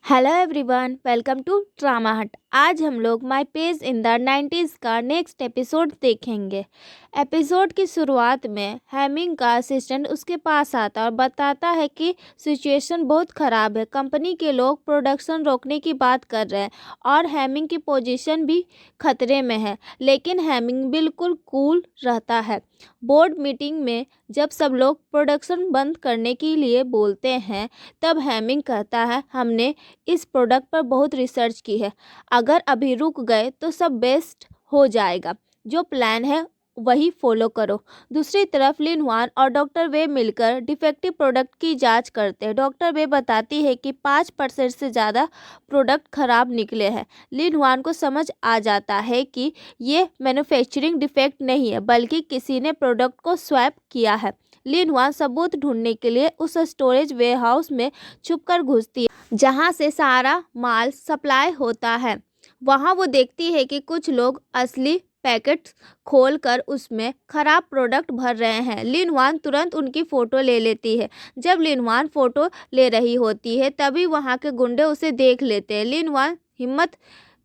Hello everyone, welcome to drama hut. आज हम लोग my page in the 90s का नेक्स्ट एपिसोड देखेंगे। एपिसोड की शुरुआत में हैमिंग का असिस्टेंट उसके पास आता और बताता है कि सिचुएशन बहुत ख़राब है, कंपनी के लोग प्रोडक्शन रोकने की बात कर रहे हैं और हैमिंग की पोजीशन भी खतरे में है। लेकिन हैमिंग बिल्कुल कूल रहता है। बोर्ड मीटिंग में जब सब लोग प्रोडक्शन बंद करने के लिए बोलते हैं तब हैमिंग कहता है, हमने इस प्रोडक्ट पर बहुत रिसर्च की है, अगर अभी रुक गए तो सब बेस्ट हो जाएगा, जो प्लान है वही फॉलो करो। दूसरी तरफ लिन हुआन और डॉक्टर वे मिलकर डिफेक्टिव प्रोडक्ट की जांच करते हैं। डॉक्टर वे बताती है कि 5% से ज़्यादा प्रोडक्ट खराब निकले हैं। लिन हुआन को समझ आ जाता है कि ये मैन्युफैक्चरिंग डिफेक्ट नहीं है बल्कि किसी ने प्रोडक्ट को स्वैप किया है। लिन हुआन सबूत ढूंढने के लिए उस स्टोरेज वेयरहाउस में छुपकर घुसती है जहां से सारा माल सप्लाई होता है। वहां वो देखती है कि कुछ लोग असली पैकेट्स खोलकर उसमें खराब प्रोडक्ट भर रहे हैं। लिन हुआन तुरंत उनकी फ़ोटो ले लेती है। जब लिन हुआन फ़ोटो ले रही होती है तभी वहां के गुंडे उसे देख लेते हैं। लिन हुआन हिम्मत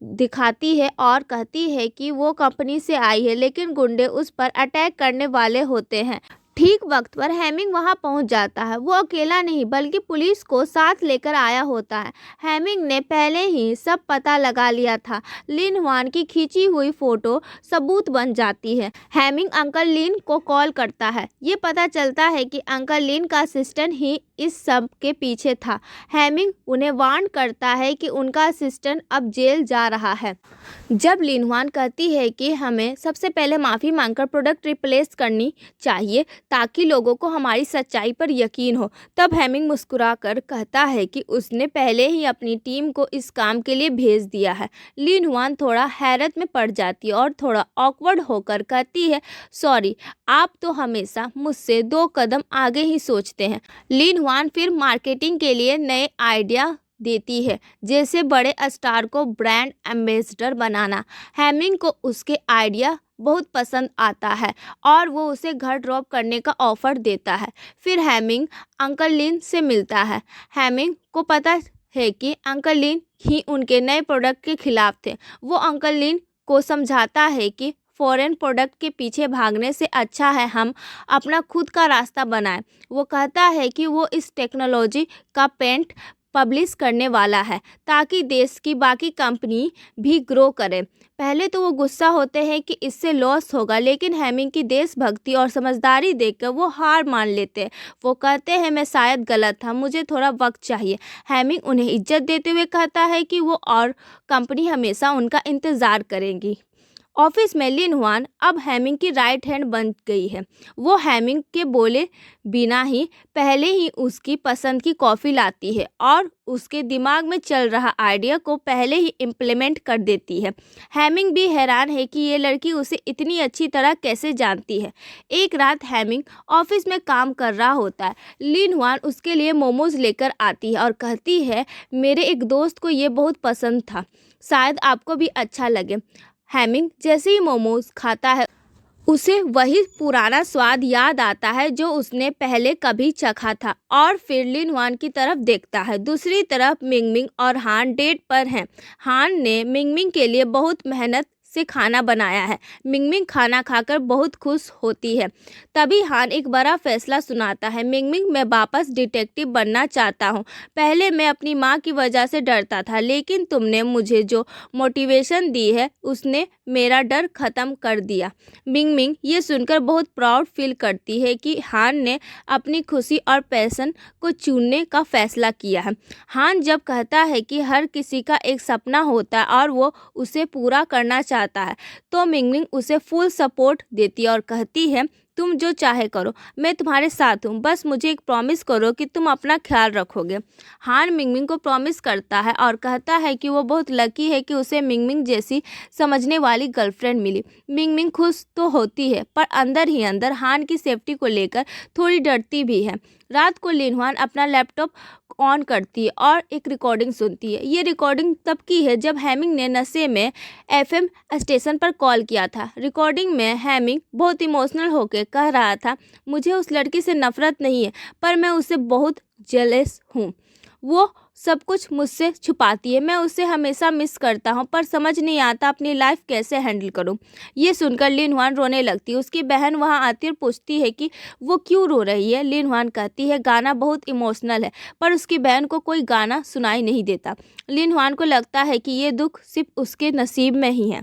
दिखाती है और कहती है कि वो कंपनी से आई है, लेकिन गुंडे उस पर अटैक करने वाले होते हैं। ठीक वक्त पर हैमिंग वहां पहुंच जाता है। वो अकेला नहीं बल्कि पुलिस को साथ लेकर आया होता है। हैमिंग ने पहले ही सब पता लगा लिया था। लिन हुआन की खींची हुई फोटो सबूत बन जाती है। हैमिंग अंकल लिन को कॉल करता है। ये पता चलता है कि अंकल लिन का असिस्टेंट ही इस सब के पीछे था। हैमिंग उन्हें वार्न करता है कि उनका असिस्टेंट अब जेल जा रहा है। जब लिन हुआन कहती है कि हमें सबसे पहले माफ़ी मांगकर प्रोडक्ट रिप्लेस करनी चाहिए ताकि लोगों को हमारी सच्चाई पर यकीन हो, तब हैमिंग मुस्कुराकर कहता है कि उसने पहले ही अपनी टीम को इस काम के लिए भेज दिया है। लिन हुआन थोड़ा हैरत में पड़ जाती है और थोड़ा ऑकवर्ड होकर कहती है, सॉरी, आप तो हमेशा मुझसे 2 कदम आगे ही सोचते हैं। लिन हुआन फिर मार्केटिंग के लिए नए आइडिया देती है, जैसे बड़े स्टार को ब्रांड एम्बेसडर बनाना। हैमिंग को उसके आइडिया बहुत पसंद आता है और वो उसे घर ड्रॉप करने का ऑफर देता है। फिर हैमिंग अंकल लिन से मिलता है। हैमिंग को पता है कि अंकल लिन ही उनके नए प्रोडक्ट के खिलाफ थे। वो अंकल लिन को समझाता है कि फॉरेन प्रोडक्ट के पीछे भागने से अच्छा है हम अपना खुद का रास्ता बनाएं। वो कहता है कि वो इस टेक्नोलॉजी का पेटेंट पब्लिश करने वाला है ताकि देश की बाकी कंपनी भी ग्रो करे। पहले तो वो गुस्सा होते हैं कि इससे लॉस होगा, लेकिन हैमिंग की देशभक्ति और समझदारी देखकर वो हार मान लेते हैं। वो कहते हैं, मैं शायद गलत था, मुझे थोड़ा वक्त चाहिए। हैमिंग उन्हें इज्जत देते हुए कहता है कि वो और कंपनी हमेशा उनका इंतज़ार करेंगी। ऑफिस में लिन हुआन अब हैमिंग की राइट हैंड बन गई है। वो हैमिंग के बोले बिना ही पहले ही उसकी पसंद की कॉफ़ी लाती है और उसके दिमाग में चल रहा आइडिया को पहले ही इम्प्लीमेंट कर देती है। हैमिंग भी हैरान है कि ये लड़की उसे इतनी अच्छी तरह कैसे जानती है। एक रात हैमिंग ऑफिस में काम कर रहा होता है। लिन हुआन उसके लिए मोमोज लेकर आती है और कहती है, मेरे एक दोस्त को ये बहुत पसंद था, शायद आपको भी अच्छा लगे। हैमिंग जैसे ही मोमोज खाता है उसे वही पुराना स्वाद याद आता है जो उसने पहले कभी चखा था और फिर लिन हुआन की तरफ देखता है। दूसरी तरफ मिंगमिंग और हान डेट पर हैं। हान ने मिंगमिंग के लिए बहुत मेहनत से खाना बनाया है। मिंगमिंग खाना खाकर बहुत खुश होती है। तभी हान एक बड़ा फैसला सुनाता है, मिंगमिंग, मैं वापस डिटेक्टिव बनना चाहता हूँ। पहले मैं अपनी माँ की वजह से डरता था, लेकिन तुमने मुझे जो मोटिवेशन दी है उसने मेरा डर खत्म कर दिया। मिंगमिंग ये सुनकर बहुत प्राउड फील करती है कि हान ने अपनी खुशी और पैशन को चुनने का फैसला किया है। हान जब कहता है कि हर किसी का एक सपना होता है और वो उसे पूरा करना चाहता है, तो मिंगमिंग उसे फुल सपोर्ट देती है और कहती है, तुम जो चाहे करो, मैं तुम्हारे साथ हूँ, बस मुझे एक प्रॉमिस करो कि तुम अपना ख्याल रखोगे। हान मिंगमिंग को प्रॉमिस करता है और कहता है कि वो बहुत लकी है कि उसे मिंगमिंग जैसी समझने वाली गर्लफ्रेंड मिली। मिंगमिंग खुश तो होती है पर अंदर ही अंदर हान की सेफ्टी को लेकर थोड़ी डरती भी है। रात को लिन हुआन अपना लैपटॉप ऑन करती है और एक रिकॉर्डिंग सुनती है। ये रिकॉर्डिंग तब की है जब हैमिंग ने नशे में एफएम स्टेशन पर कॉल किया था। रिकॉर्डिंग में हैमिंग बहुत इमोशनल होकर कह रहा था, मुझे उस लड़की से नफरत नहीं है पर मैं उससे बहुत जेलस हूँ। वो सब कुछ मुझसे छुपाती है। मैं उसे हमेशा मिस करता हूँ, पर समझ नहीं आता अपनी लाइफ कैसे हैंडल करूँ। ये सुनकर लिन हुआन रोने लगती है। उसकी बहन वहाँ आती है और पूछती है कि वो क्यों रो रही है। लिन हुआन कहती है गाना बहुत इमोशनल है, पर उसकी बहन को कोई गाना सुनाई नहीं देता। लिन हुआन को लगता है कि ये दुख सिर्फ उसके नसीब में ही है।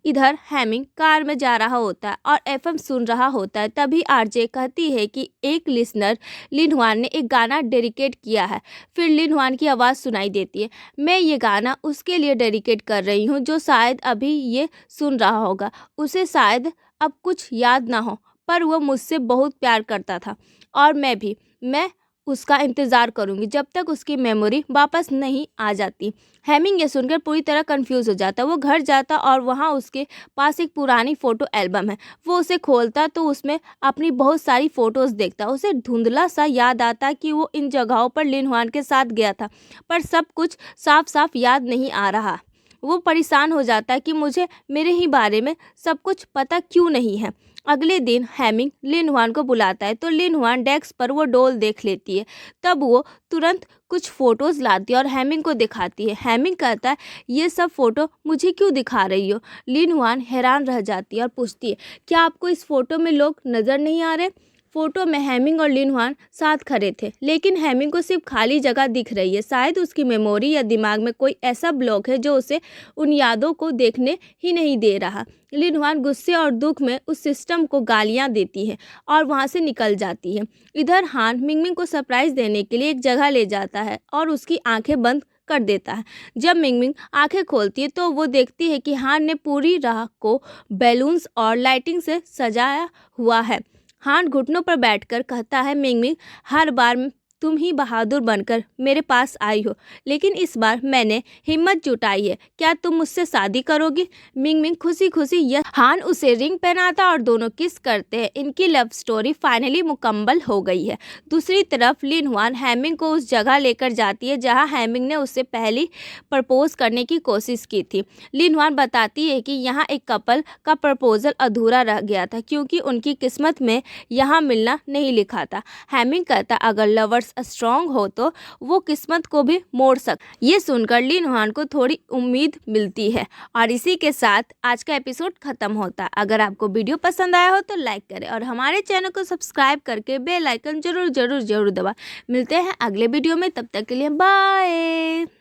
इधर हैमिंग कार में जा रहा होता है और एफएम सुन रहा होता है। तभी आरजे कहती है कि एक लिसनर लिन हुआन ने एक गाना डेडिकेट किया है। फिर लिन हुआन की आवाज़ सुनाई देती है। मैं ये गाना उसके लिए डेडिकेट कर रही हूँ जो शायद अभी ये सुन रहा होगा। उसे शायद अब कुछ याद ना हो, पर वो मुझसे बहुत प्यार करता था और मैं उसका इंतज़ार करूंगी जब तक उसकी मेमोरी वापस नहीं आ जाती। हैमिंग ये सुनकर पूरी तरह कंफ्यूज हो जाता। वो घर जाता और वहाँ उसके पास एक पुरानी फ़ोटो एल्बम है। वो उसे खोलता तो उसमें अपनी बहुत सारी फ़ोटोज़ देखता। उसे धुंधला सा याद आता कि वो इन जगहों पर लिन हुआन के साथ गया था, पर सब कुछ साफ साफ याद नहीं आ रहा। वो परेशान हो जाता है कि मुझे मेरे ही बारे में सब कुछ पता क्यों नहीं है। अगले दिन हैमिंग लिन हुआन को बुलाता है तो लिन हुआन डेस्क पर वो डॉल देख लेती है। तब वो तुरंत कुछ फ़ोटोज़ लाती है और हैमिंग को दिखाती है। हैमिंग कहता है ये सब फ़ोटो मुझे क्यों दिखा रही हो। लिन हुआन हैरान रह जाती है और पूछती है क्या आपको इस फ़ोटो में लोग नज़र नहीं आ रहे। फोटो में हैमिंग और लिन हुआन साथ खड़े थे, लेकिन हैमिंग को सिर्फ खाली जगह दिख रही है। शायद उसकी मेमोरी या दिमाग में कोई ऐसा ब्लॉक है जो उसे उन यादों को देखने ही नहीं दे रहा। लिन हुआन गुस्से और दुख में उस सिस्टम को गालियां देती है और वहां से निकल जाती है। इधर हान मिंगमिंग को सरप्राइज देने के लिए एक जगह ले जाता है और उसकी आंखें बंद कर देता है। जब मिंगमिंग आंखें खोलती है तो वो देखती है कि हान ने पूरी राह को बैलून्स और लाइटिंग से सजाया हुआ है। हान घुटनों पर बैठकर कहता है मिंगमिंग हर बार तुम ही बहादुर बनकर मेरे पास आई हो, लेकिन इस बार मैंने हिम्मत जुटाई है। क्या तुम मुझसे शादी करोगी। मिंगमिंग खुशी खुशी यह हान उसे रिंग पहनाता और दोनों किस करते हैं। इनकी लव स्टोरी फाइनली मुकम्मल हो गई है। दूसरी तरफ लिन हुआन हैमिंग को उस जगह लेकर जाती है जहाँ हैमिंग ने उससे पहले प्रपोज करने की कोशिश की थी। लिन हुआन बताती है कि यहाँ एक कपल का प्रपोजल अधूरा रह गया था क्योंकि उनकी किस्मत में यहाँ मिलना नहीं लिखा था। हैमिंग कहता अगर लवर्स स्ट्रॉन्ग हो तो वो किस्मत को भी मोड़ ये सुनकर लिन हुआन को थोड़ी उम्मीद मिलती है। और इसी के साथ आज का एपिसोड खत्म होता है। अगर आपको वीडियो पसंद आया हो तो लाइक करें और हमारे चैनल को सब्सक्राइब करके बेल आइकन जरूर जरूर जरूर दबा। मिलते हैं अगले वीडियो में, तब तक के लिए बाय।